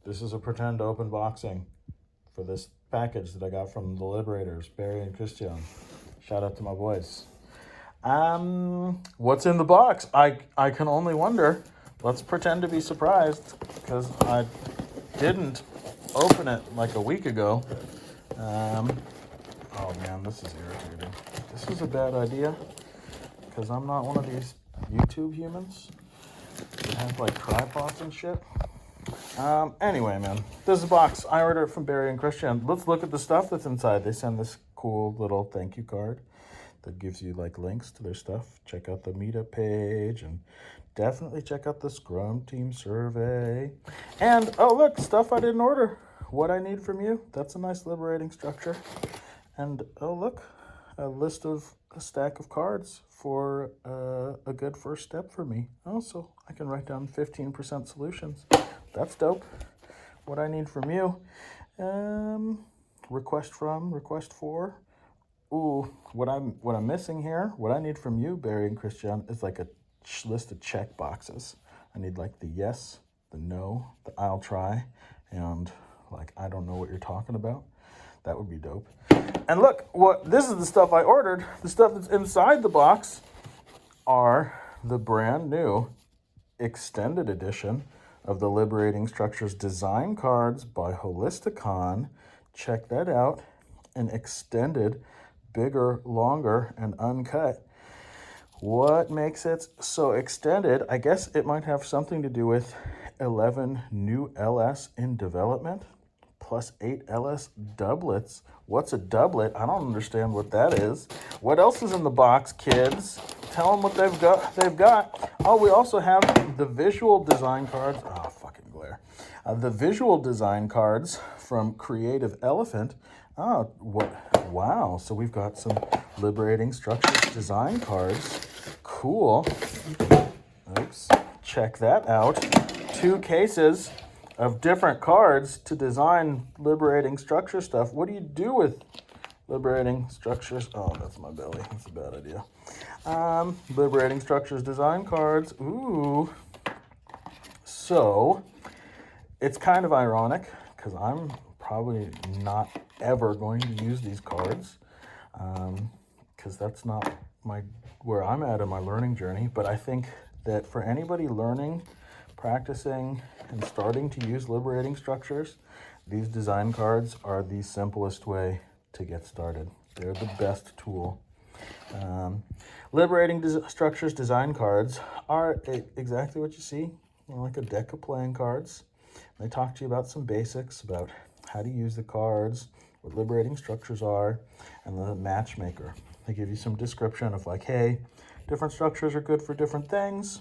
This is a pretend open boxing for this package that I got from the Liberators, Barry and Christian. Shout out to my boys. What's in the box? I can only wonder. Let's pretend to be surprised because I didn't open it like a week ago. Oh man, this is irritating. This is a bad idea because I'm not one of these YouTube humans that have like tripods and shit. Anyway, man, this is a box. I ordered it from Barry and Christian. Let's look at the stuff that's inside. They send this cool little thank you card that gives you like links to their stuff. Check out the meetup page and definitely check out the Scrum Team survey. And oh look, stuff I didn't order. What I need from you. That's a nice liberating structure. And oh look, a stack of cards for a good first step for me. Also, I can write down 15% solutions. That's dope. What I need from you. Request from, request for. Ooh, what I'm missing here, what I need from you, Barry and Christian, is like a list of check boxes. I need like the yes, the no, the I'll try, and like I don't know what you're talking about. That would be dope. And look, this is the stuff I ordered. The stuff that's inside the box are the brand new extended edition of the Liberating Structures design cards by Holisticon. Check that out. An extended, bigger, longer, and uncut. What makes it so extended? I guess it might have something to do with 11 new LS in development plus 8 LS doublets. What's a doublet? I don't understand what that is. What else is in the box, kids? Tell them what they've got. Oh, we also have the visual design cards. Oh, fucking glare. The visual design cards from Creative Elephant. Oh, what? Wow. So we've got some Liberating Structures design cards. Cool. Oops. Check that out. 2 cases of different cards to design liberating structure stuff. What do you do with liberating structures? Oh, that's my belly. That's a bad idea. Liberating structures design cards. Ooh. So it's kind of ironic because I'm probably not ever going to use these cards because that's not where I'm at in my learning journey. But I think that for anybody learning, practicing, and starting to use liberating structures, these design cards are the simplest way to get started. They're the best tool. Liberating structures design cards are exactly what you see, like a deck of playing cards. They talk to you about some basics, about how to use the cards, what liberating structures are, and the matchmaker. They give you some description of like, hey, different structures are good for different things.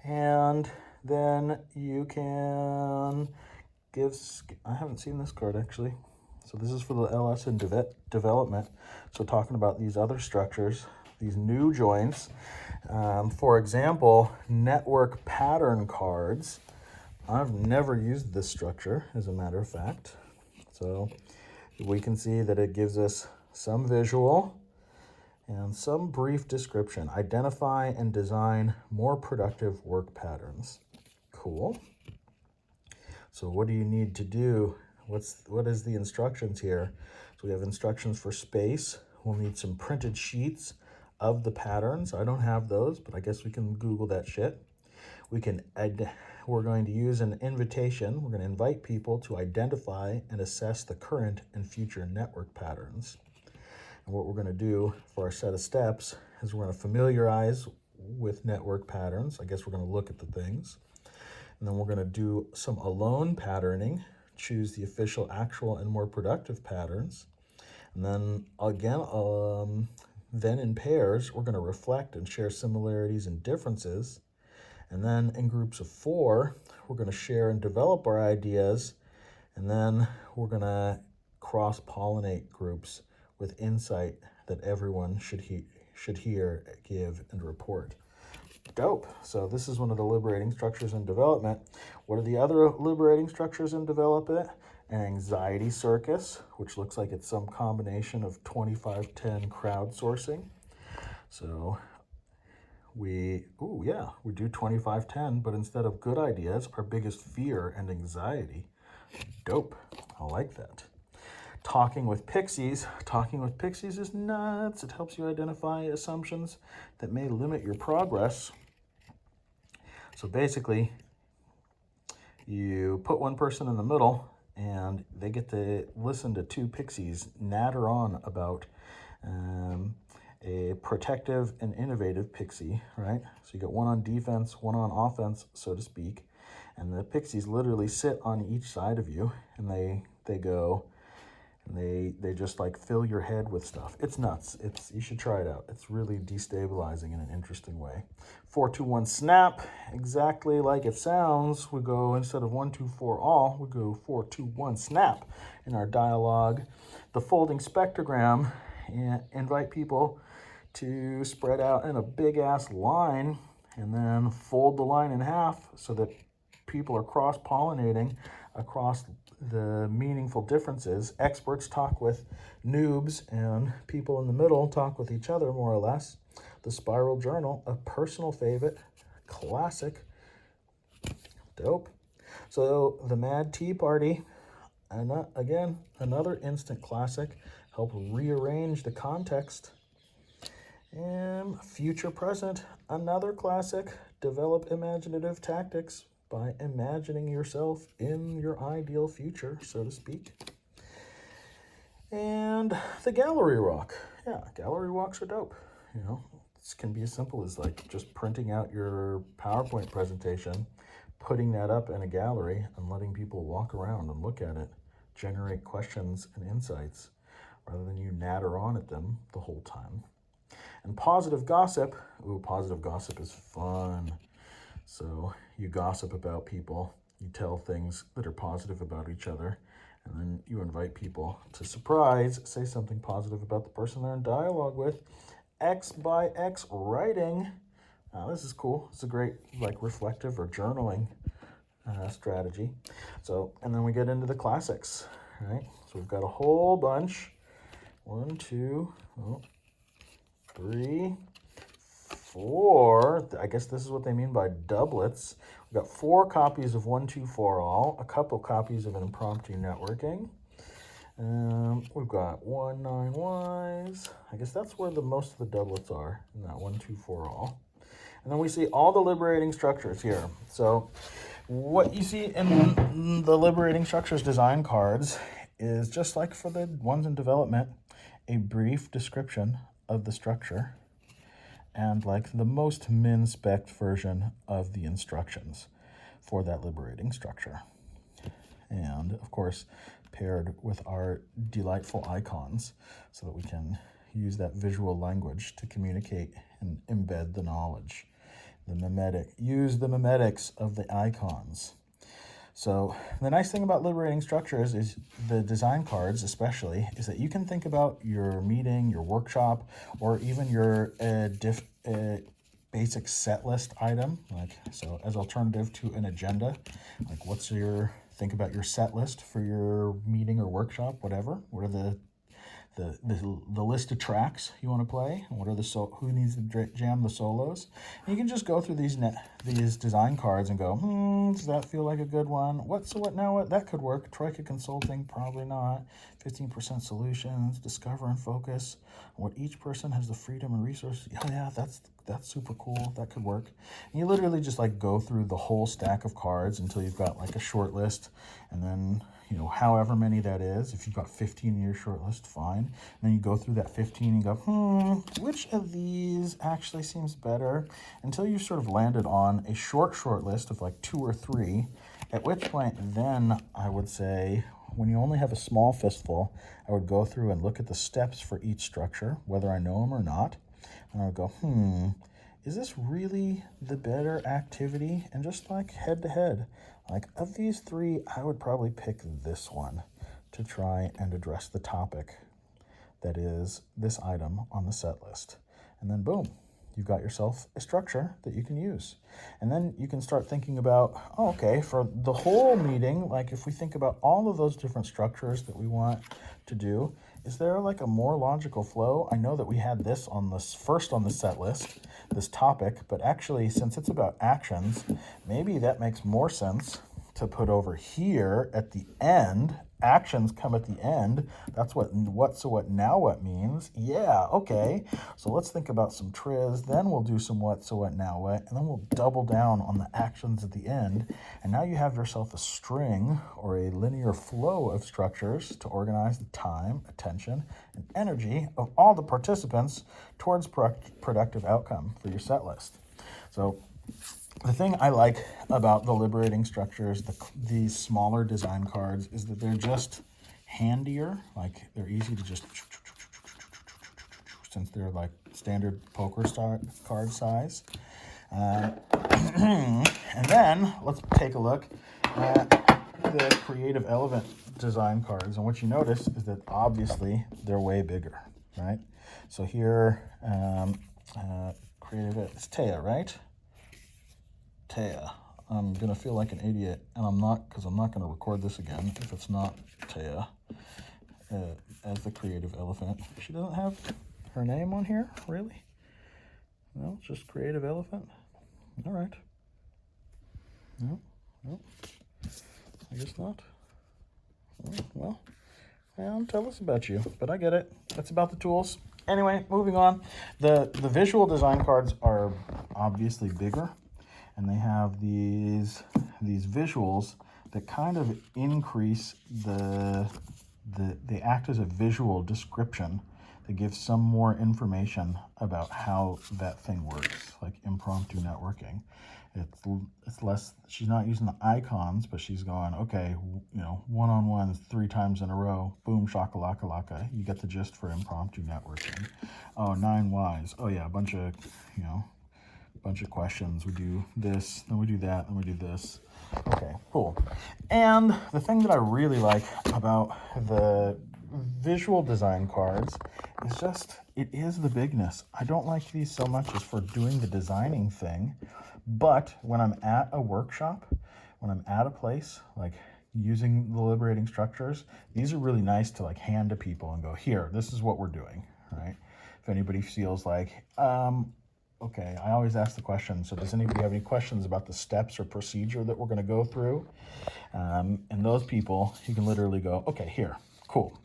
And then you can I haven't seen this card actually. So this is for the LS in development. So talking about these other structures, these new joints. For example, network pattern cards. I've never used this structure, as a matter of fact. So we can see that it gives us some visual and some brief description. Identify and design more productive work patterns. Cool. So what do you need to do? What is the instructions here? So we have instructions for space. We'll need some printed sheets of the patterns. I don't have those, but I guess we can Google that shit. We're going to use an invitation. We're going to invite people to identify and assess the current and future network patterns. And what we're going to do for our set of steps is we're going to familiarize with network patterns. I guess we're going to look at the things. And then we're going to do some alone patterning, choose the official, actual, and more productive patterns. And then again, then in pairs, we're going to reflect and share similarities and differences. And then in groups of 4, we're going to share and develop our ideas. And then we're going to cross-pollinate groups with insight that everyone should hear, give, and report. Dope. So this is one of the liberating structures in development. What are the other liberating structures in development? An anxiety circus, which looks like it's some combination of 2510 crowdsourcing. So we do 25-10, but instead of good ideas, our biggest fear and anxiety. Dope. I like that. Talking with pixies. Talking with pixies is nuts. It helps you identify assumptions that may limit your progress. So basically, you put one person in the middle and they get to listen to two pixies natter on about a protective and innovative pixie, right? So you got one on defense, one on offense, so to speak. And the pixies literally sit on each side of you, and they go, and they just like fill your head with stuff. It's nuts. You should try it out. It's really destabilizing in an interesting way. 4-2-1 snap, exactly like it sounds. We go, instead of 1-2-4 all, we go 4-2-1 snap in our dialogue. The folding spectrogram, and invite people to spread out in a big ass line and then fold the line in half so that people are cross-pollinating across the meaningful differences. Experts talk with noobs and people in the middle talk with each other, more or less. The Spiral Journal, a personal favorite, classic, dope. So the Mad Tea Party, and again, another instant classic, help rearrange the context. And Future Present, another classic, develop imaginative tactics by imagining yourself in your ideal future, so to speak. And the Gallery Walk. Yeah, gallery walks are dope. You know, this can be as simple as like just printing out your PowerPoint presentation, putting that up in a gallery and letting people walk around and look at it, generate questions and insights, rather than you natter on at them the whole time. And positive gossip. Ooh, positive gossip is fun. So you gossip about people, you tell things that are positive about each other, and then you invite people to surprise, say something positive about the person they're in dialogue with. X by X writing. This is cool. It's a great like reflective or journaling strategy. So, and then we get into the classics, right? So we've got a whole bunch. 1, 2, 3, 4. I guess this is what they mean by doublets. We've got 4 copies of 1-2-4 all, a couple copies of impromptu networking. We've got 1-9 wise. I guess that's where the most of the doublets are, in that 1-2-4 all. And then we see all the liberating structures here. So what you see in the liberating structures design cards is just like for the ones in development, a brief description of the structure and like the most min-spec version of the instructions for that liberating structure. And of course, paired with our delightful icons so that we can use that visual language to communicate and embed the knowledge. Use the memetics of the icons. So the nice thing about liberating structures is the design cards especially is that you can think about your meeting, your workshop, or even your basic set list item, like so as alternative to an agenda. Like think about your set list for your meeting or workshop, whatever. What are the list of tracks you want to play, and what are who needs to jam the solos. And you can just go through these design cards and go, does that feel like a good one? What that could work. Troika Consulting, probably not. 15% solutions, discover and focus on what each person has the freedom and resources. Yeah, that's super cool. That could work. And you literally just like go through the whole stack of cards until you've got like a short list, and then however many that is. If you've got 15 in your short list, fine. And then you go through that 15 and go, which of these actually seems better? Until you sort of landed on a short list of like 2 or 3, at which point then I would say, when you only have a small fistful, I would go through and look at the steps for each structure, whether I know them or not. And I would go, is this really the better activity? And just like head to head, like of these 3, I would probably pick this one to try and address the topic that is this item on the set list. And then boom, you've got yourself a structure that you can use. And then you can start thinking about, oh, okay, for the whole meeting, like if we think about all of those different structures that we want to do, is there like a more logical flow? I know that we had this on this first on the set list, this topic, but actually since it's about actions, maybe that makes more sense to put over here at the end. Actions come at the end. That's what so what now what means. Yeah, okay. So let's think about some triz, then we'll do some what so what now what, and then we'll double down on the actions at the end. And now you have yourself a string or a linear flow of structures to organize the time, attention, and energy of all the participants towards productive outcome for your set list. So the thing I like about the liberating structures, these smaller design cards, is that they're just handier. Like they're easy to just, since they're like standard poker card size. And then let's take a look at the creative element design cards. And what you notice is that obviously they're way bigger, right? So here, creative, it's Taya, right? Taya. I'm going to feel like an idiot, and I'm not, because I'm not going to record this again if it's not Taya as the creative elephant. She doesn't have her name on here, really? No, it's just creative elephant. All right. No, I guess not. Well, tell us about you, but I get it. It's about the tools. Anyway, moving on. The visual design cards are obviously bigger, and they have these visuals that kind of increase they act as a visual description that gives some more information about how that thing works, like impromptu networking. It's less, she's not using the icons, but she's going, okay, one-on-ones 3 times in a row, boom, shakalaka-laka. You get the gist for impromptu networking. Oh, 9 whys. Oh yeah, a bunch of questions. We do this, then we do that, then we do this. Okay, cool. And the thing that I really like about the visual design cards is just, it is the bigness. I don't like these so much as for doing the designing thing, but when I'm at a workshop, when I'm at a place, like using the liberating structures, these are really nice to like hand to people and go, here, this is what we're doing, right? If anybody feels like, okay, I always ask the question, so does anybody have any questions about the steps or procedure that we're going to go through? And those people, you can literally go, okay, here, cool.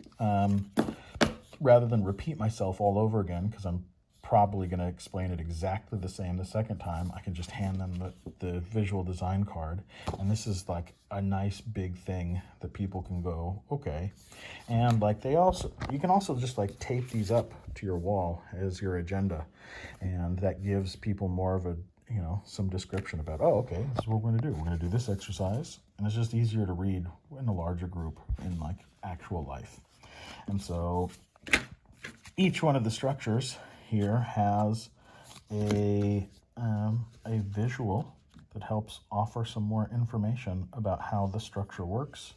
Rather than repeat myself all over again, because I'm probably going to explain it exactly the same the second time, I can just hand them the visual design card. And this is like a nice big thing that people can go, okay. And like you can also just like tape these up to your wall as your agenda. And that gives people more of a, some description about, oh, okay, this is what we're going to do. We're going to do this exercise. And it's just easier to read in a larger group in like actual life. And so each one of the structures here has a visual that helps offer some more information about how the structure works,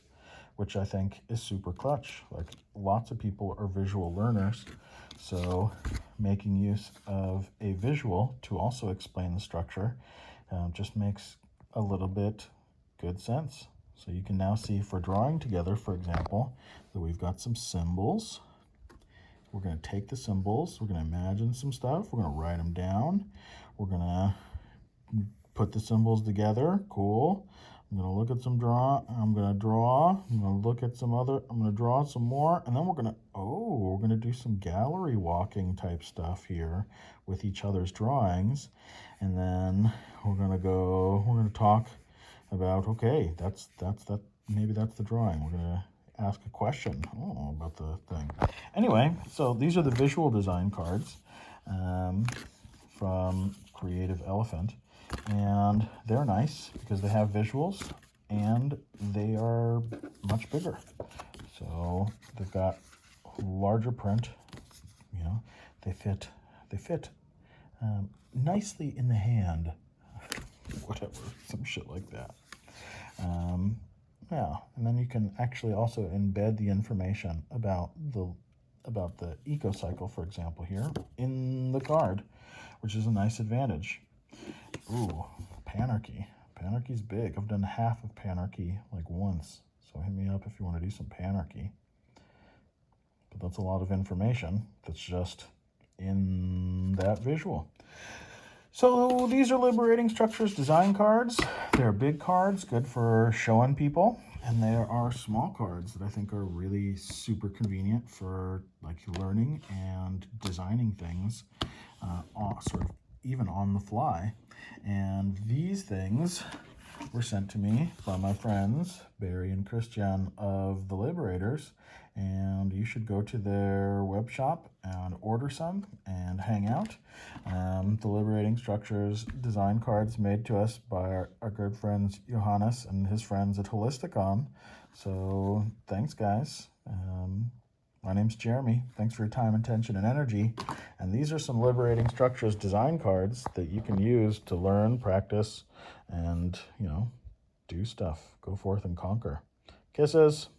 which I think is super clutch. Like lots of people are visual learners, so making use of a visual to also explain the structure just makes a little bit good sense. So you can now see for drawing together, for example, that we've got some symbols. We're going to take the symbols, we're going to imagine some stuff, we're going to write them down, we're going to put the symbols together, cool. I'm going to look at some I'm going to draw, I'm going to look at some other, I'm going to draw some more, and then we're going to do some gallery walking type stuff here with each other's drawings. And then we're going to talk about, okay, maybe that's the drawing. We're going to ask a question about the thing. Anyway, so these are the visual design cards from Creative Elephant, and they're nice because they have visuals and they are much bigger. So they've got larger print, they fit nicely in the hand, whatever, some shit like that. Yeah, and then you can actually also embed the information about the eco cycle, for example, here in the card, which is a nice advantage. Ooh, Panarchy. Panarchy's big. I've done half of Panarchy like once. So hit me up if you want to do some Panarchy. But that's a lot of information that's just in that visual. So these are Liberating Structures design cards. They're big cards, good for showing people. And there are small cards that I think are really super convenient for like learning and designing things, sort of even on the fly. And these things were sent to me by my friends Barry and Christian of the Liberators, and you should go to their web shop and order some and hang out. The Liberating Structures design cards made to us by our good friends Johannes and his friends at Holisticon. So thanks, guys. My name's Jeremy. Thanks for your time, attention, and energy. And these are some Liberating Structures design cards that you can use to learn, practice, and, do stuff. Go forth and conquer. Kisses.